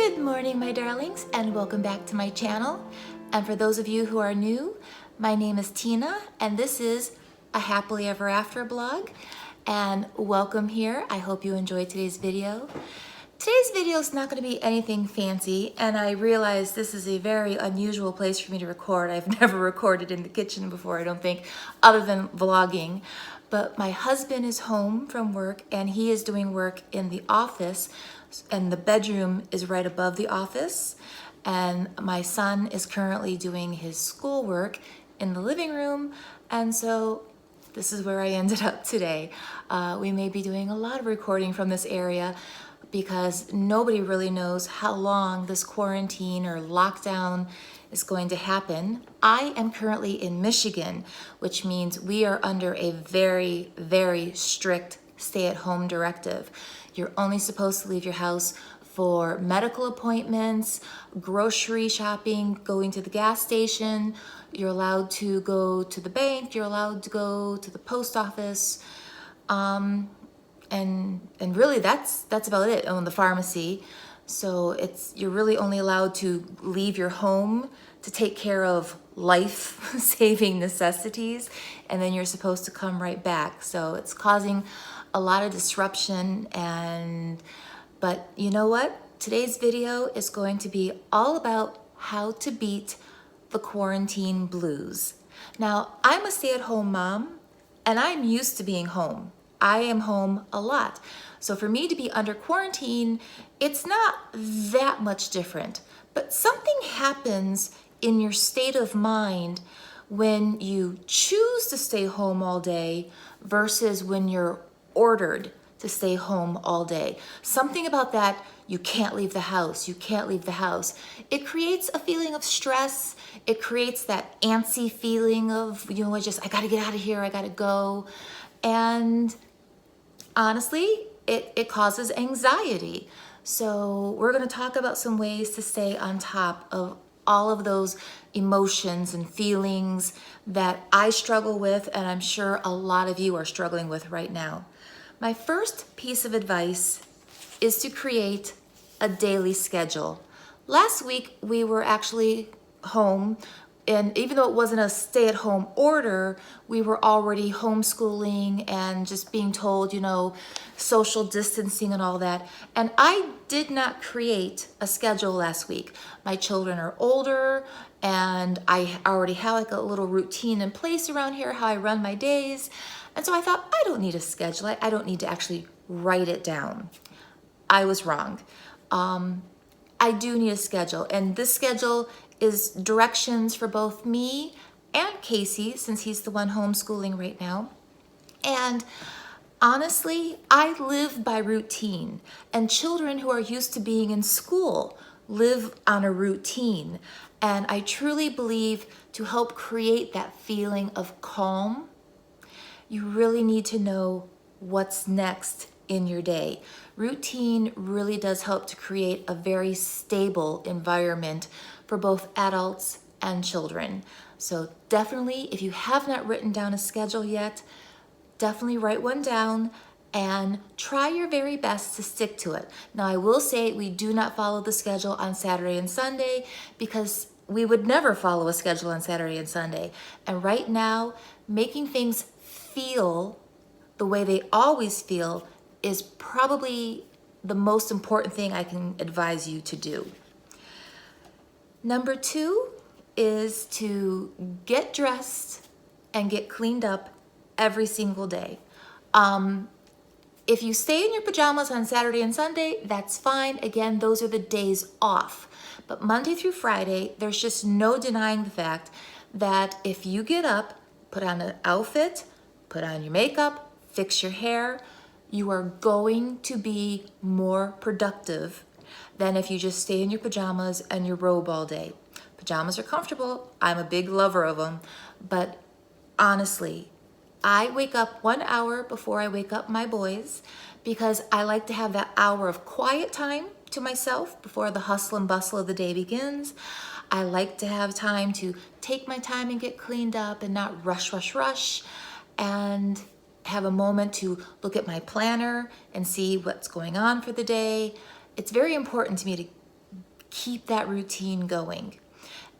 Good morning, my darlings, and welcome back to my channel. And for those of you who are new, my name is Tina, and this is a happily ever after blog. And welcome here. I hope you enjoyed today's video. Today's video is not going to be anything fancy, and I realize this is a very unusual place for me to record. I've never recorded in the kitchen before, I don't think, other than vlogging. But my husband is home from work, and he is doing work in the office, and the bedroom is right above the office. And my son is currently doing his schoolwork in the living room, and so this is where I ended up today. We may be doing a lot of recording from this area, because nobody really knows how long this quarantine or lockdown is going to happen. I am currently in Michigan, which means we are under a very, very strict stay-at-home directive. You're only supposed to leave your house for medical appointments, grocery shopping, going to the gas station. You're allowed to go to the bank. You're allowed to go to the post office. And really that's about it. On the pharmacy. So you're really only allowed to leave your home to take care of life-saving necessities, and then you're supposed to come right back. So it's causing a lot of disruption, but you know what? Today's video is going to be all about how to beat the quarantine blues. Now, I'm a stay-at-home mom, and I'm used to being home. I am home a lot. So for me to be under quarantine, it's not that much different. But something happens in your state of mind when you choose to stay home all day versus when you're ordered to stay home all day. Something about that, you can't leave the house, you can't leave the house. It creates a feeling of stress. It creates that antsy feeling of, I gotta get out of here, I gotta go. And honestly, it causes anxiety. So we're gonna talk about some ways to stay on top of all of those emotions and feelings that I struggle with, and I'm sure a lot of you are struggling with right now. My first piece of advice is to create a daily schedule. Last week, we were actually home, and even though it wasn't a stay-at-home order, we were already homeschooling and just being told, social distancing and all that. And I did not create a schedule last week. My children are older, and I already have like a little routine in place around here, how I run my days. And so I thought, I don't need a schedule. I don't need to actually write it down. I was wrong. I do need a schedule, and this schedule is directions for both me and Casey, since he's the one homeschooling right now. And honestly, I live by routine, and children who are used to being in school live on a routine. And I truly believe to help create that feeling of calm, you really need to know what's next in your day. Routine really does help to create a very stable environment for both adults and children. So definitely, if you have not written down a schedule yet, definitely write one down and try your very best to stick to it. Now, I will say we do not follow the schedule on Saturday and Sunday, because we would never follow a schedule on Saturday and Sunday. And right now, making things feel the way they always feel is probably the most important thing I can advise you to do. Number 2 is to get dressed and get cleaned up every single day. If you stay in your pajamas on Saturday and Sunday, that's fine. Again, those are the days off. But Monday through Friday, there's just no denying the fact that if you get up, put on an outfit, put on your makeup, fix your hair, you are going to be more productive than if you just stay in your pajamas and your robe all day. Pajamas are comfortable. I'm a big lover of them. But honestly, I wake up 1 hour before I wake up my boys, because I like to have that hour of quiet time to myself before the hustle and bustle of the day begins. I like to have time to take my time and get cleaned up and not rush, and have a moment to look at my planner and see what's going on for the day. It's very important to me to keep that routine going.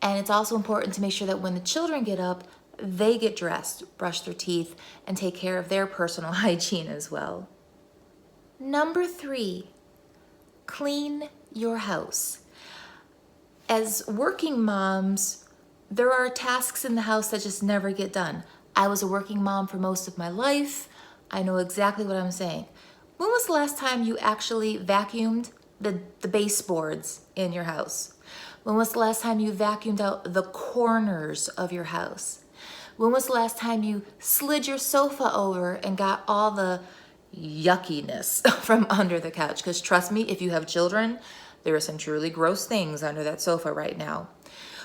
And it's also important to make sure that when the children get up, they get dressed, brush their teeth, and take care of their personal hygiene as well. Number 3, clean your house. As working moms, there are tasks in the house that just never get done. I was a working mom for most of my life. I know exactly what I'm saying. When was the last time you actually vacuumed the baseboards in your house? When was the last time you vacuumed out the corners of your house? When was the last time you slid your sofa over and got all the yuckiness from under the couch? Because trust me, if you have children, there are some truly gross things under that sofa right now.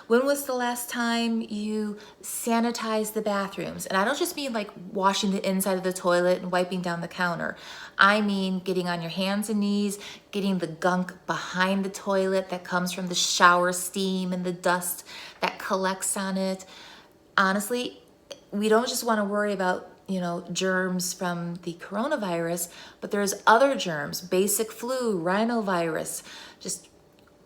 When was the last time you sanitized the bathrooms? And I don't just mean like washing the inside of the toilet and wiping down the counter. I mean getting on your hands and knees, getting the gunk behind the toilet that comes from the shower steam and the dust that collects on it. Honestly, we don't just want to worry about, germs from the coronavirus, but there's other germs, basic flu, rhinovirus. Just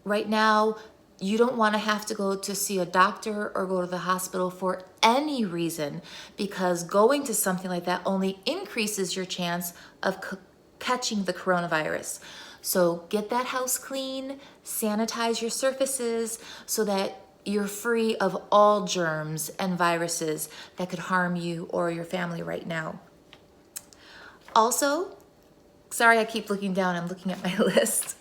right now, you don't want to have to go to see a doctor or go to the hospital for any reason, because going to something like that only increases your chance of catching the coronavirus. So get that house clean, sanitize your surfaces so that you're free of all germs and viruses that could harm you or your family right now. Also, sorry I keep looking down, I'm looking at my list.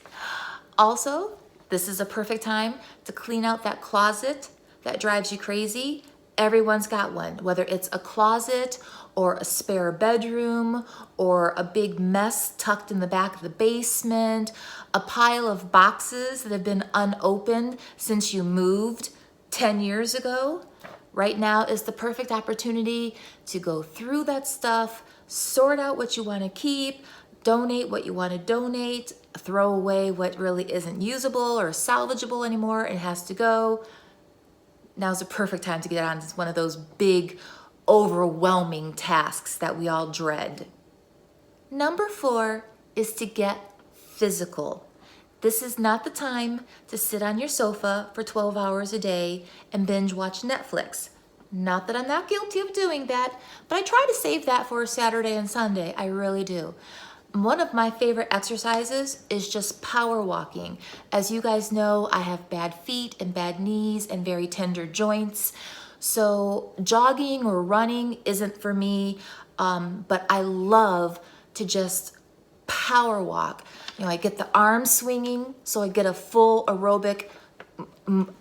Also, this is a perfect time to clean out that closet that drives you crazy. Everyone's got one, whether it's a closet or a spare bedroom or a big mess tucked in the back of the basement, a pile of boxes that have been unopened since you moved 10 years ago. Right now is the perfect opportunity to go through that stuff, sort out what you want to keep, donate what you want to donate, throw away what really isn't usable or salvageable anymore and has to go. Now's the perfect time to get on one of those big, overwhelming tasks that we all dread. Number 4 is to get physical. This is not the time to sit on your sofa for 12 hours a day and binge watch Netflix. Not that I'm not guilty of doing that, but I try to save that for Saturday and Sunday. I really do. One of my favorite exercises is just power walking. As you guys know, I have bad feet and bad knees and very tender joints. So jogging or running isn't for me, but I love to just power walk. I get the arms swinging, so I get a full aerobic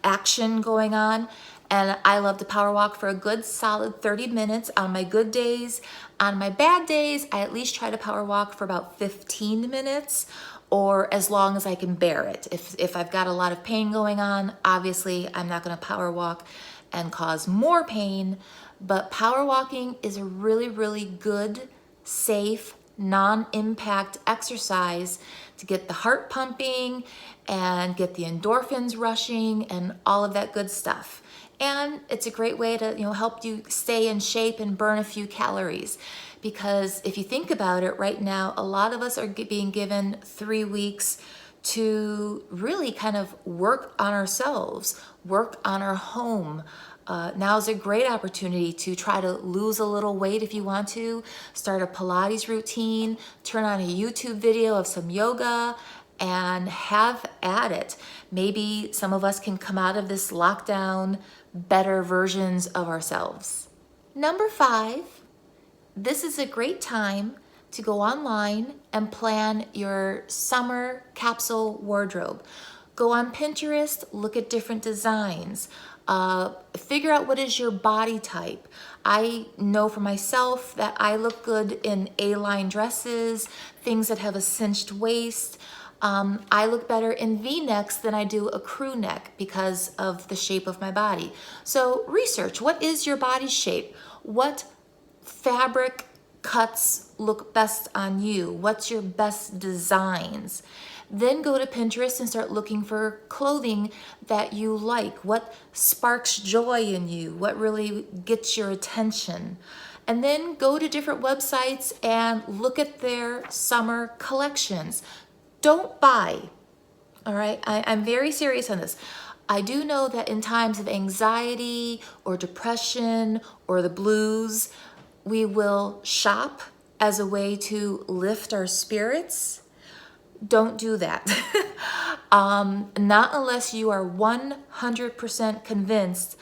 action going on. And I love to power walk for a good solid 30 minutes on my good days. On my bad days, I at least try to power walk for about 15 minutes or as long as I can bear it. If I've got a lot of pain going on, obviously I'm not gonna power walk and cause more pain, but power walking is a really, really good, safe, non-impact exercise to get the heart pumping and get the endorphins rushing and all of that good stuff. And it's a great way to help you stay in shape and burn a few calories. Because if you think about it right now, a lot of us are being given 3 weeks to really kind of work on ourselves, work on our home. Now is a great opportunity to try to lose a little weight if you want to, start a Pilates routine, turn on a YouTube video of some yoga, and have at it. Maybe some of us can come out of this lockdown better versions of ourselves. Number 5, this is a great time to go online and plan your summer capsule wardrobe. Go on Pinterest, look at different designs, figure out what is your body type. I know for myself that I look good in A-line dresses, things that have a cinched waist. I look better in V-necks than I do a crew neck because of the shape of my body. So research, what is your body shape? What fabric cuts look best on you? What's your best designs? Then go to Pinterest and start looking for clothing that you like. What sparks joy in you? What really gets your attention? And then go to different websites and look at their summer collections. Don't buy All right, I'm very serious on this. I do know that in times of anxiety or depression or the blues, we will shop as a way to lift our spirits. Don't do that. Not unless you are 100% convinced,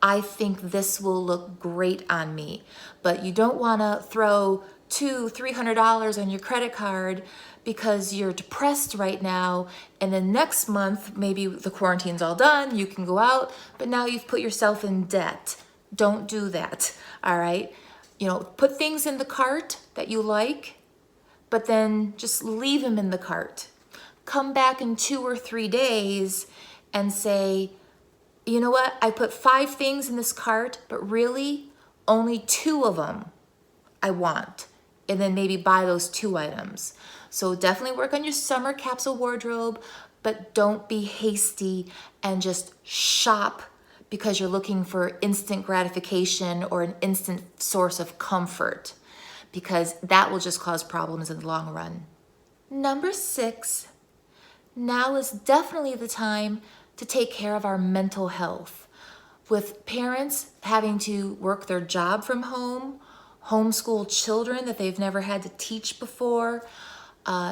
I think this will look great on me. But you don't want to throw $200-300 on your credit card because you're depressed right now, and then next month maybe the quarantine's all done, you can go out, but now you've put yourself in debt. Don't do that. All right, put things in the cart that you like, but then just leave them in the cart. Come back in 2 or 3 days and say, you know what, I put 5 things in this cart, but really only 2 of them I want. And then maybe buy those 2 items. So definitely work on your summer capsule wardrobe, but don't be hasty and just shop because you're looking for instant gratification or an instant source of comfort, because that will just cause problems in the long run. Number 6, now is definitely the time to take care of our mental health. With parents having to work their job from home, homeschool children that they've never had to teach before,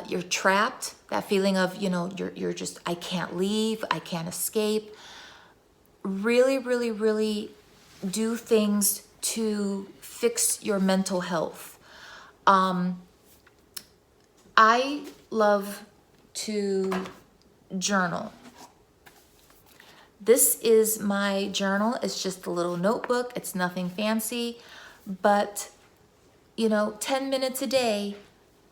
you're trapped, that feeling of, you're just, I can't leave, I can't escape. Really, really, really do things to fix your mental health. I love to journal. This is my journal. It's just a little notebook. It's nothing fancy, but 10 minutes a day,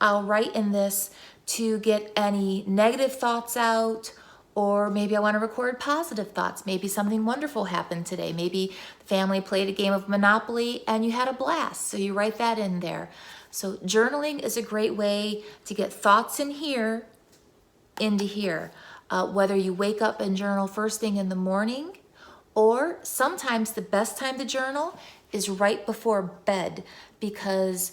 I'll write in this to get any negative thoughts out, or maybe I want to record positive thoughts. Maybe something wonderful happened today. Maybe family played a game of Monopoly and you had a blast, so you write that in there. So journaling is a great way to get thoughts in here into here. Whether you wake up and journal first thing in the morning, or sometimes the best time to journal is right before bed, because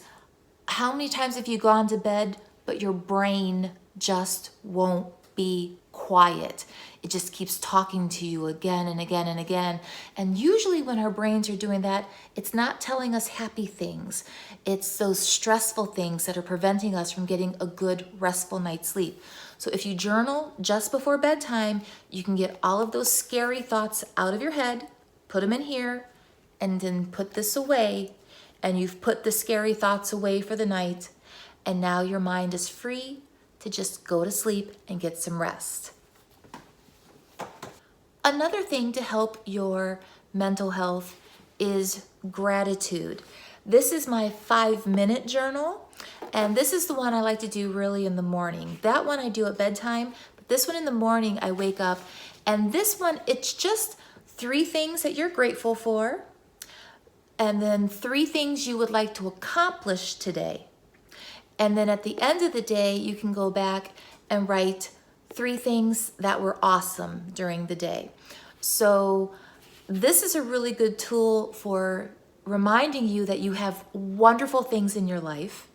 how many times have you gone to bed but your brain just won't be quiet? It just keeps talking to you again and again and again. And usually when our brains are doing that, it's not telling us happy things. It's those stressful things that are preventing us from getting a good restful night's sleep. So if you journal just before bedtime, you can get all of those scary thoughts out of your head, put them in here, and then put this away. And you've put the scary thoughts away for the night. And now your mind is free to just go to sleep and get some rest. Another thing to help your mental health is gratitude. This is my 5-minute journal, and this is the one I like to do really in the morning. That one I do at bedtime, but this one in the morning I wake up, and this one, it's just 3 things that you're grateful for, and then 3 things you would like to accomplish today. And then at the end of the day, you can go back and write 3 things that were awesome during the day. So this is a really good tool for reminding you that you have wonderful things in your life.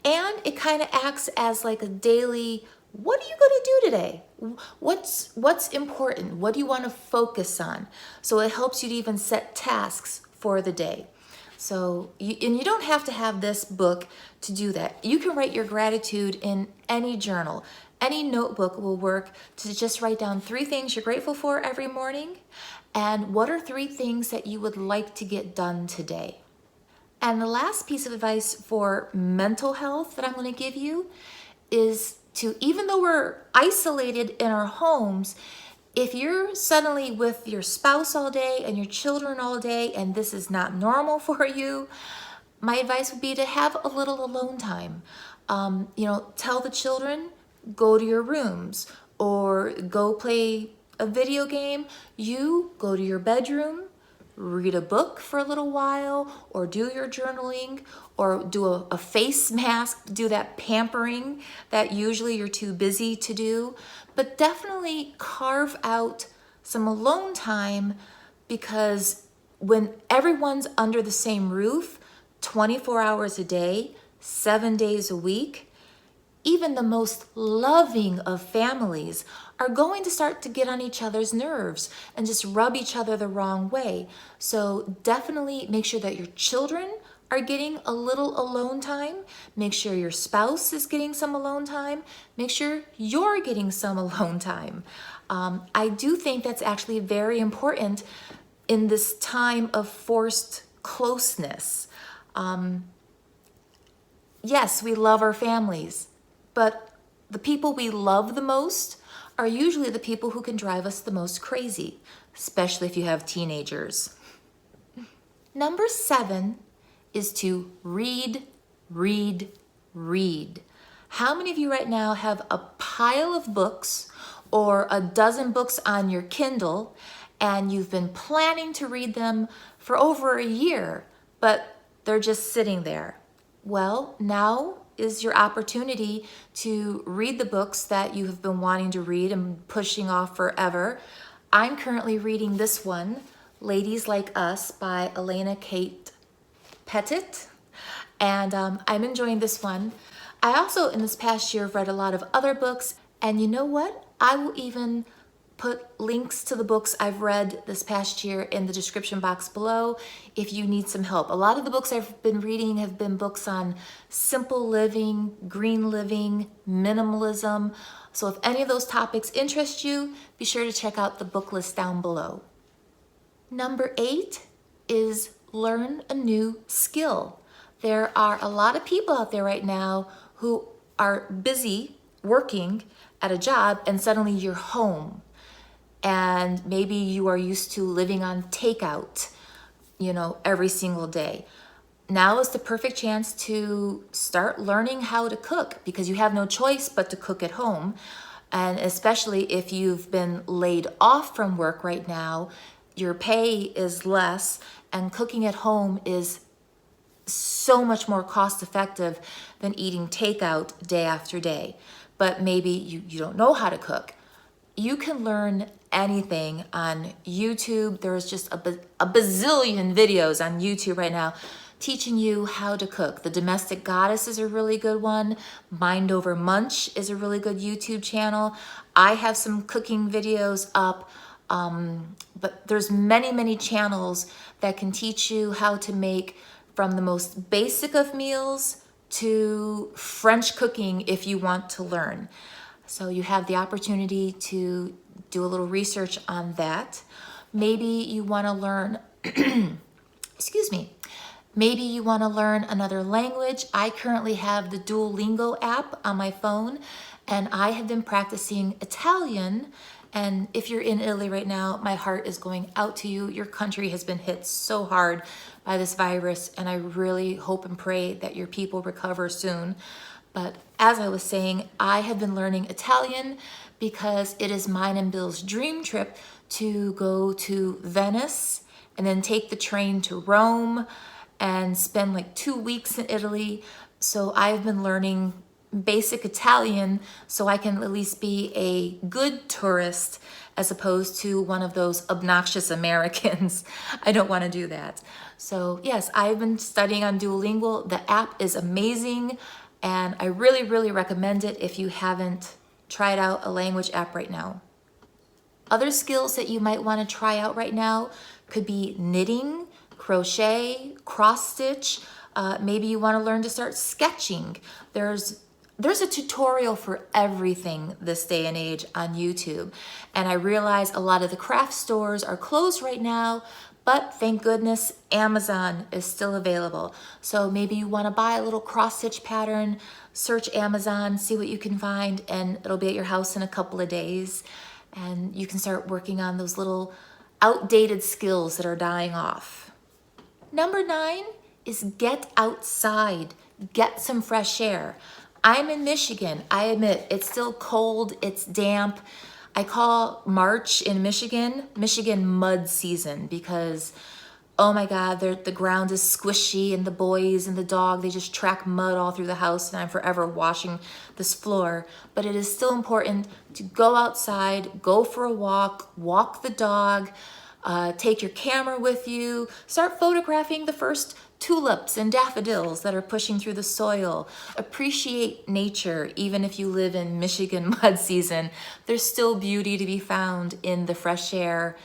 And it kind of acts as like a daily, what are you going to do today? What's important? What do you want to focus on? So it helps you to even set tasks for the day. So, you don't have to have this book to do that. You can write your gratitude in any journal. Any notebook will work to just write down 3 things you're grateful for every morning, and what are 3 things that you would like to get done today. And the last piece of advice for mental health that I'm going to give you is to, even though we're isolated in our homes, if you're suddenly with your spouse all day and your children all day and this is not normal for you, my advice would be to have a little alone time. Tell the children, go to your rooms or go play a video game. You go to your bedroom, read a book for a little while, or do your journaling, or do a face mask, do that pampering that usually you're too busy to do. But definitely carve out some alone time, because when everyone's under the same roof, 24 hours a day, 7 days a week, even the most loving of families are going to start to get on each other's nerves and just rub each other the wrong way. So definitely make sure that your children are getting a little alone time. Make sure your spouse is getting some alone time. Make sure you're getting some alone time. I do think that's actually very important in this time of forced closeness. Yes, we love our families, but the people we love the most are usually the people who can drive us the most crazy, especially if you have teenagers. Number 7 is to read, read, read. How many of you right now have a pile of books or a dozen books on your Kindle and you've been planning to read them for over a year, but they're just sitting there? Well, now is your opportunity to read the books that you have been wanting to read and pushing off forever. I'm currently reading this one, Ladies Like Us by Elena Kate Pettit, and I'm enjoying this one. I also, in this past year, have read a lot of other books, and you know what? I will even put links to the books I've read this past year in the description box below if you need some help. A lot of the books I've been reading have been books on simple living, green living, minimalism. So if any of those topics interest you, be sure to check out the book list down below. Number 8 is learn a new skill. There are a lot of people out there right now who are busy working at a job and suddenly you're home. And maybe you are used to living on takeout, every single day. Now is the perfect chance to start learning how to cook because you have no choice but to cook at home. And especially if you've been laid off from work right now, your pay is less and cooking at home is so much more cost effective than eating takeout day after day. But maybe you don't know how to cook. You can learn anything on YouTube. There's just a bazillion videos on YouTube right now teaching you how to cook. The Domestic Goddess is a really good one. Mind Over Munch is a really good YouTube channel. I have some cooking videos up, but there's many channels that can teach you how to make from the most basic of meals to French cooking if you want to learn. So you have the opportunity to do a little research on that. Maybe you want to learn, maybe you want to learn another language. I currently have the Duolingo app on my phone, and I have been practicing Italian. And if you're in Italy right now, my heart is going out to you. Your country has been hit so hard by this virus, and I really hope and pray that your people recover soon. But as I was saying, I have been learning Italian because it is mine and Bill's dream trip to go to Venice and then take the train to Rome and spend like 2 weeks in Italy. So I've been learning basic Italian so I can at least be a good tourist as opposed to one of those obnoxious Americans. I don't want to do that. So yes, I've been studying on Duolingo. The app is amazing. And I really recommend it if you haven't tried out a language app right now. Other skills that you might want to try out right now could be knitting, crochet, cross stitch. Maybe you want to learn to start sketching. There's a tutorial for everything this day and age on YouTube. And I realize a lot of the craft stores are closed right now, but thank goodness Amazon is still available. So maybe you want to buy a little cross stitch pattern, search Amazon, see what you can find, and it'll be at your house in a couple of days. And you can start working on those little outdated skills that are dying off. Number 9 is get outside, get some fresh air. I'm in Michigan. I admit it's still cold, it's damp. I call March in Michigan mud season because, oh my God, the ground is squishy and the boys and the dog, they just track mud all through the house and I'm forever washing this floor. But it is still important to go outside, go for a walk the dog, take your camera with you, start photographing the first tulips and daffodils that are pushing through the soil. Appreciate nature. Even if you live in Michigan mud season, there's still beauty to be found in the fresh air.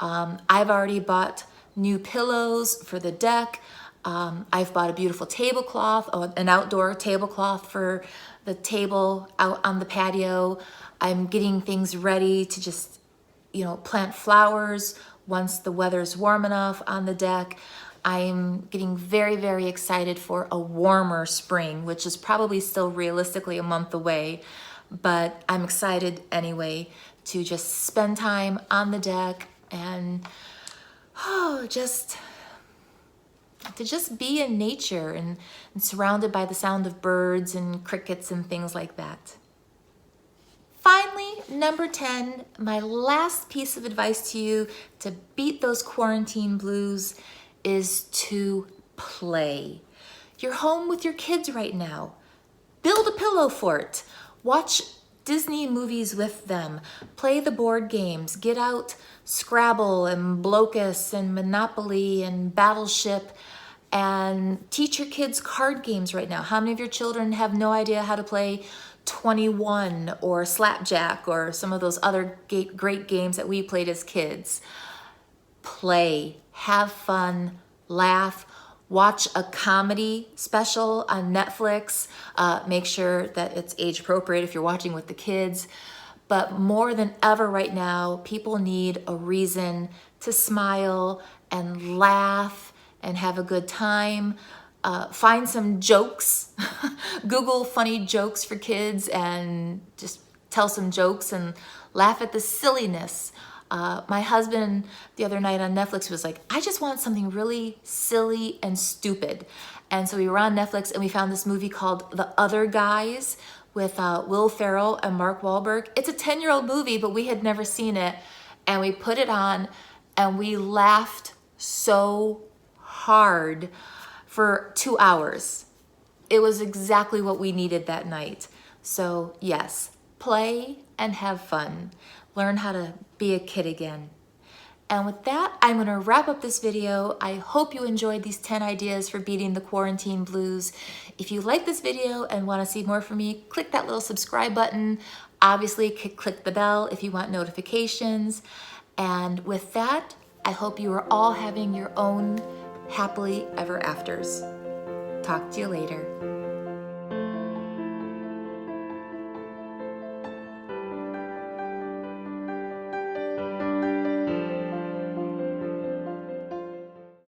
I've already bought new pillows for the deck. I've bought a beautiful tablecloth, an outdoor tablecloth for the table out on the patio. I'm getting things ready to just, plant flowers once the weather's warm enough on the deck. I'm getting very, very excited for a warmer spring, which is probably still realistically a month away, but I'm excited anyway to just spend time on the deck and just be in nature and surrounded by the sound of birds and crickets and things like that. Finally, number 10, my last piece of advice to you to beat those quarantine blues is to play. You're home with your kids right now. Build a pillow fort. Watch Disney movies with them. Play the board games. Get out Scrabble and Blocus and Monopoly and Battleship and teach your kids card games right now. How many of your children have no idea how to play 21 or Slapjack or some of those other great games that we played as kids? Play, have fun, laugh, watch a comedy special on Netflix. Make sure that it's age appropriate if you're watching with the kids. But more than ever right now, people need a reason to smile and laugh and have a good time. Find some jokes. Google funny jokes for kids and just tell some jokes and laugh at the silliness. My husband the other night on Netflix was like, I just want something really silly and stupid. And so we were on Netflix and we found this movie called The Other Guys with Will Ferrell and Mark Wahlberg. It's a 10-year-old movie, but we had never seen it. And we put it on and we laughed so hard for 2 hours. It was exactly what we needed that night. So yes, play and have fun. Learn how to be a kid again. And with that, I'm gonna wrap up this video. I hope you enjoyed these 10 ideas for beating the quarantine blues. If you like this video and wanna see more from me, click that little subscribe button. Obviously, click the bell if you want notifications. And with that, I hope you are all having your own happily ever afters. Talk to you later.